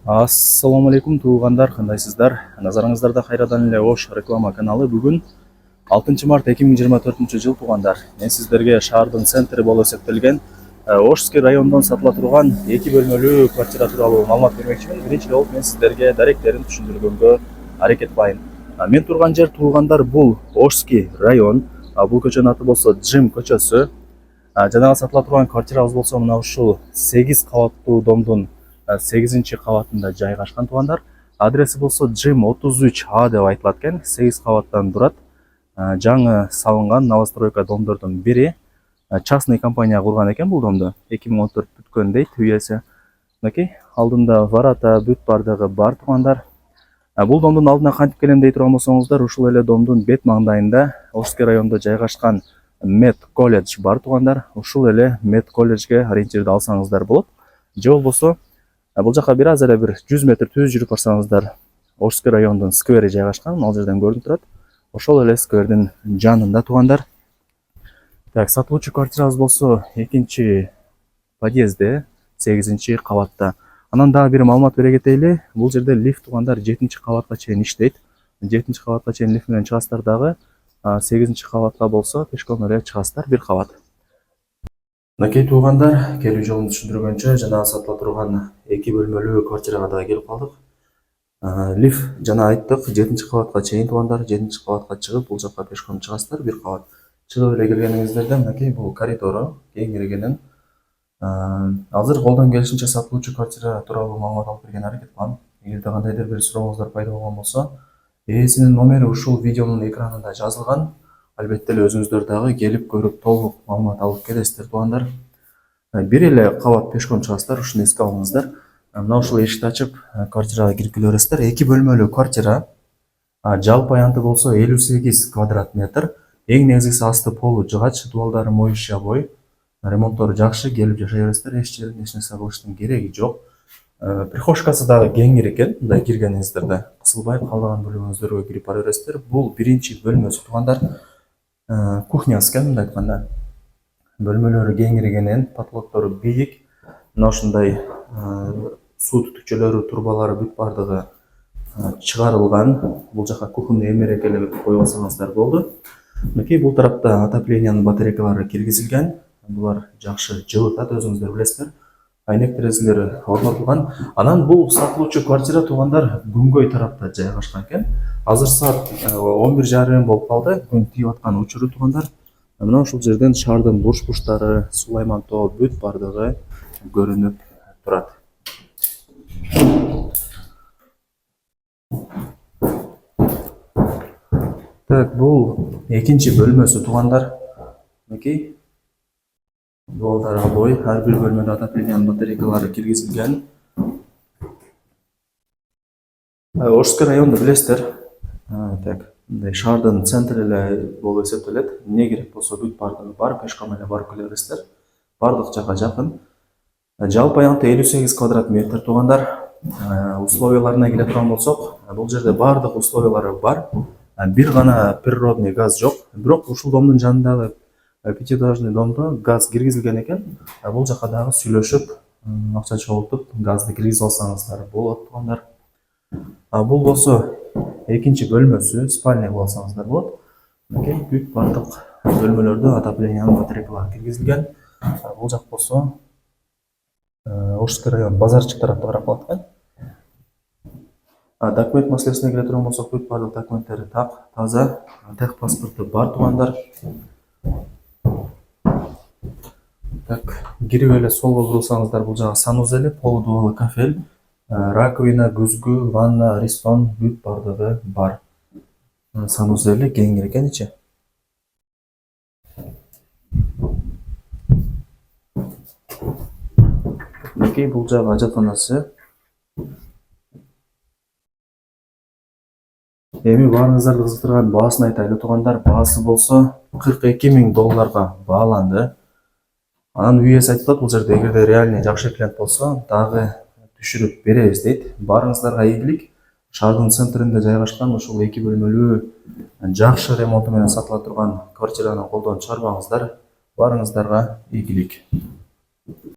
Ассаламу алейкум туугандар, кандайсыздар? Назарыңыздарда кайрадан эле Ош реклама каналы. Бүгүн 6 март 2024 жыл туугандар. Мен сиздерге шаардын центри болуп эсептелген Ошский райондон сатыла турган 2 бөлмөлүү квартира тууралуу маалымат бермекчимин. Биринчи болуп мен сиздерге даректерин түшүндүргөнгө аракет кылайын. Мен турган жер туугандар бул Ошский район. Бул көчөнүн аты болсо Джим көчөсү. Жанагы сатыла турган квартирабыз болсо мына ушул 8 кабаттуу домдун 8 кабатында жайгашкан туугандар. Адреси болсо Джим 33А деп айтылат экен. 8 кабаттан турат. Жаңы салынган новостройка домдордун бири. Частный компания курган экен бул домду. 2014 бүткөн дейт үйөсү. Мынакей алдында ворота бүт бардыгы бар туугандар. Бул домдун алдына кантип келем дей турган болсоңуздар, ушул эле домдун бет маңдайында Ошский районунда жайгашкан Мед колледж бар туугандар. Ушул эле Мед колледжге ориентирди алсаңыздар болот. Же болбосо бул жака бир аз эле бир 100 метр түз жүрүп барсаңыздар Ошский райондун сквери жайгашкан, ал жерден көрүнүп турат. Ошол эле сквердин жанында туугандар. Так, сатылуучу квартирабыз болсо 2 подъездде, 8 кабатта. Анан дагы бир маалымат бере кетейли. Бул жерде лифт туугандар 7 кабатка чейин иштейт. 7 кабатка чейин лифт менен чыгасыздар, дагы 8 кабатка болсо пешком эле чыгасыздар, бир кабат. Мынакей туугандар, келүү жолун түшүндүргөнчө жанагы сатыла турган 2 бөлмөлүү квартирага дагы келип калдык. Лифт жана айттык 7 кабатка чейин туугандар, 7 кабатка чыгып бул жакка пешком чыгасыздар, бир кабат. Чыгып эле келгениңиздерде мынакей бул коридору кеңиргенин. Азыр колдон келишинче сатылуучу квартира тууралуу маалымат алып берген аракет кылам. Эгерде кандайдыр бир сурооңуздар пайда болгон болсо, ээсинин номери ушул видеонун экранында жазылган. Албетте эле өзүңүздөр дагы келип көрүп толук маалымат алып келесиздер туугандар. Бир эле кабат пешком чыгасыздар, ушуну эске алыңыздар. Мына ушул эшикти ачып квартирага кирип келе бересиздер. 2 бөлмөлүү квартира. Жалпы аянты болсо 58 квадрат метр. Эң негизгиси асты полу жыгач, дубалдары моющий бой. Ремонттору жакшы, келип жашай бересиздер. Эч жерин эч нерсе кылыштын кереги жок. Прихожкасы дагы кеңир экен. Мындай киргениңиздерде кысылбай каалаган бөлмөңүздөргө кирип бара бересиздер. Бул биринчи бөлмөсү туугандар. Кухнясы экен, мындай айтканда. Бөлмөлөрү кеңиргенин, потолоктору бийик. Мына ушундай суу түтүкчөлөрү, турбалары бүт бардыгы чыгарылган. Бул жака кухонный эмерек эле коюп алсаңыздар болду. Мынакей бул тарапта отоплениянын батарейкалары киргизилген. Булар жакшы жылытат, өзүңүздөр билесиздер. Айнек терезелери орнотулган. Анан бул сатылуучу квартира туугандар күнгөй тарапта жайгашкан экен. Азыр саат 11:30 болуп калды. Күн тийип аткан учуру туугандар. Мына ушул жерден шаардын бурч-бурчтары, Сулайман тоо бүт бардыгы көрүнүп турат. Так, бул экинчи бөлмөсү туугандар. Мынакей дубалдар бой, ар бир бөлмөдө отоплениянын батарейкалары киргизилген. Ошский районду билесиздер. Так, мындай шаардын центри эле болуп эсептелет. Эмне керек болсо бүт бардыгы бар, пешком эле барып келе бересиздер. Бардык жака жакын. Жалпы аянты 58 квадрат метр туугандар. Условияларына келе турган болсок, бул жерде бардык условиялары бар. Бир гана природный газ жок. Бирок ушул домдун жанындагы пятиэтажный домдо газ киргизилген экен. Бул жака дагы сүйлөшүп, акча чогултуп, газды киргизип алсаңыздар болот туугандар. Бул болсо экинчи бөлмөсү, спальня болуп алсаңыздар болот. Мынакей бүт бардык бөлмөлөрдө отоплениянын батарейкалары киргизилген. Бул жак болсо Ошский район базарчык тарапта карап калат экен. Документ маселесине келе турган болсок, бүт бардык документтери так, таза, тех паспорту бар туугандар. Так, кирип эле солго бурулсаңыздар, бул жагы санузели, полудубалы кафель, раковина, күзгү, ванна, ресторан бүт бардыгы бар. Санузели кеңир экен ичи. Мынакей бул жагы ажатканасы. Эми баарыңыздарды кызыктырган баасын айтайлы туугандар. Баасы болсо $42,000 бааланды. Анан үйөөсү айтылат, бул жерде эгерде реальный жакшы клиент болсо, дагы түшүрүп беребиз дейт. Баарыңыздарга ийгилик. Шаардын центринде жайгашкан ушул 2 бөлмөлүү жакшы ремонту менен сатыла турган квартираны колдон чыгарбаңыздар. Баарыңыздарга ийгилик.